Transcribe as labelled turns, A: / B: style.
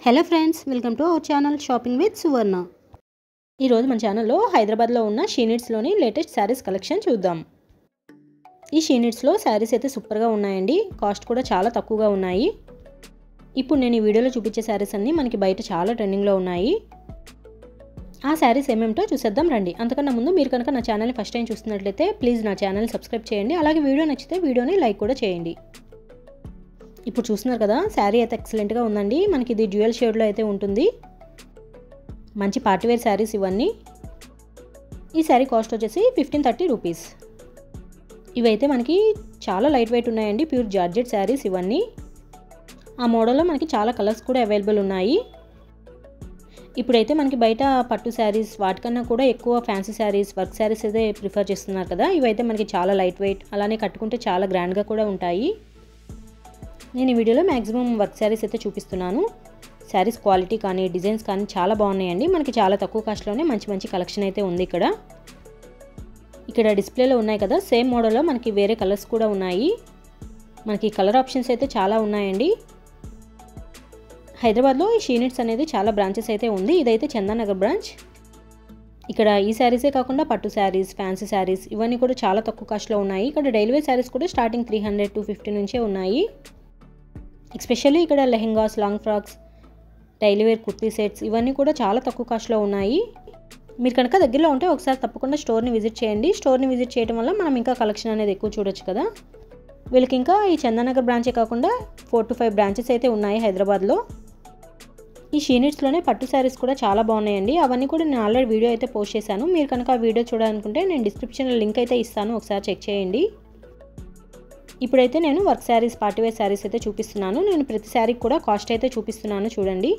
A: Hello friends, welcome to our channel shopping with Suvarna. ఈరోజు మన ఛానల్లో హైదరాబాద్లో ఉన్న షీనిట్స్లోని లేటెస్ట్ శారీస్ కలెక్షన్ చూద్దాం. ఈ షీనిట్స్లో శారీస్ అయితే సూపర్గా ఉన్నాయండి. కాస్ట్ కూడా చాలా తక్కువగా ఉన్నాయి. ఇప్పుడు నేను ఈ వీడియోలో చూపించే శారీస్ అన్నీ మనకి బయట చాలా ట్రెండింగ్లో ఉన్నాయి. ఆ శారీస్ ఏమేమిటో చూసేద్దాం రండి. అంతకన్నా ముందు మీరు కనుక నా ఛానల్ని ఫస్ట్ టైం చూస్తున్నట్లయితే ప్లీజ్ నా ఛానల్ని సబ్స్క్రైబ్ చేయండి. అలాగే వీడియో నచ్చితే వీడియోని లైక్ కూడా చేయండి. ఇప్పుడు చూస్తున్నారు కదా, శారీ అయితే ఎక్సలెంట్గా ఉందండి. మనకి ఇది డ్యూయల్ షేడ్లో అయితే ఉంటుంది. మంచి పార్టీవేర్ శారీస్ ఇవన్నీ. ఈ శారీ కాస్ట్ వచ్చేసి 1530 రూపీస్. ఇవైతే మనకి చాలా లైట్ వెయిట్ ఉన్నాయండి. ప్యూర్ జార్జెట్ శారీస్ ఇవన్నీ. ఆ మోడల్లో మనకి చాలా కలర్స్ కూడా అవైలబుల్ ఉన్నాయి. ఇప్పుడైతే మనకి బయట పట్టు శారీస్ వాటికన్నా కూడా ఎక్కువ ఫ్యాన్సీ శారీస్, వర్క్ శారీస్ అయితే ప్రిఫర్ చేస్తున్నారు కదా. ఇవైతే మనకి చాలా లైట్ వెయిట్, అలానే కట్టుకుంటే చాలా గ్రాండ్గా కూడా ఉంటాయి. నేను ఈ వీడియోలో మ్యాక్సిమం వర్క్ శారీస్ అయితే చూపిస్తున్నాను. శారీస్ క్వాలిటీ కానీ డిజైన్స్ కానీ చాలా బాగున్నాయండి. మనకి చాలా తక్కువ కాస్ట్లోనే మంచి మంచి కలెక్షన్ అయితే ఉంది. ఇక్కడ డిస్ప్లేలో ఉన్నాయి కదా, సేమ్ మోడల్లో మనకి వేరే కలర్స్ కూడా ఉన్నాయి. మనకి కలర్ ఆప్షన్స్ అయితే చాలా ఉన్నాయండి. హైదరాబాద్లో ఈ షీనిట్స్ అనేది చాలా బ్రాంచెస్ అయితే ఉంది. ఇదైతే చందానగర్ బ్రాంచ్. ఇక్కడ ఈ శారీసే కాకుండా పట్టు శారీస్, ఫ్యాన్సీ శారీస్ ఇవన్నీ కూడా చాలా తక్కువ కాస్ట్లో ఉన్నాయి. ఇక్కడ డైలీ వేర్ శారీస్ కూడా స్టార్టింగ్ 300-250 నుంచే ఉన్నాయి. ఎస్పెషల్లీ ఇక్కడ lehengas, long frocks, daily wear kurti sets ఇవన్నీ కూడా చాలా తక్కువ కాస్ట్లో ఉన్నాయి. మీరు కనుక దగ్గరలో ఉంటే ఒకసారి తప్పకుండా స్టోర్ని విజిట్ చేయండి. స్టోర్ని విజిట్ చేయడం వల్ల మనం ఇంకా కలెక్షన్ అనేది ఎక్కువ చూడొచ్చు కదా. వీళ్ళకి ఇంకా ఈ చందానగర్ బ్రాంచే కాకుండా 4-5 బ్రాంచెస్ అయితే ఉన్నాయి హైదరాబాద్లో. ఈ షీనిట్స్లోనే పట్టు శారీస్ కూడా చాలా బాగున్నాయండి. అవన్నీ కూడా నేను ఆల్రెడీ వీడియో అయితే పోస్ట్ చేశాను. మీరు కనుక ఆ వీడియో చూడాలనుకుంటే నేను డిస్క్రిప్షన్లో లింక్ అయితే ఇస్తాను, ఒకసారి చెక్ చేయండి. ఇప్పుడైతే నేను వర్క్ శారీస్, పార్టీవేర్ శారీస్ అయితే చూపిస్తున్నాను. నేను ప్రతి శారీకి కూడా కాస్ట్ అయితే చూపిస్తున్నాను చూడండి.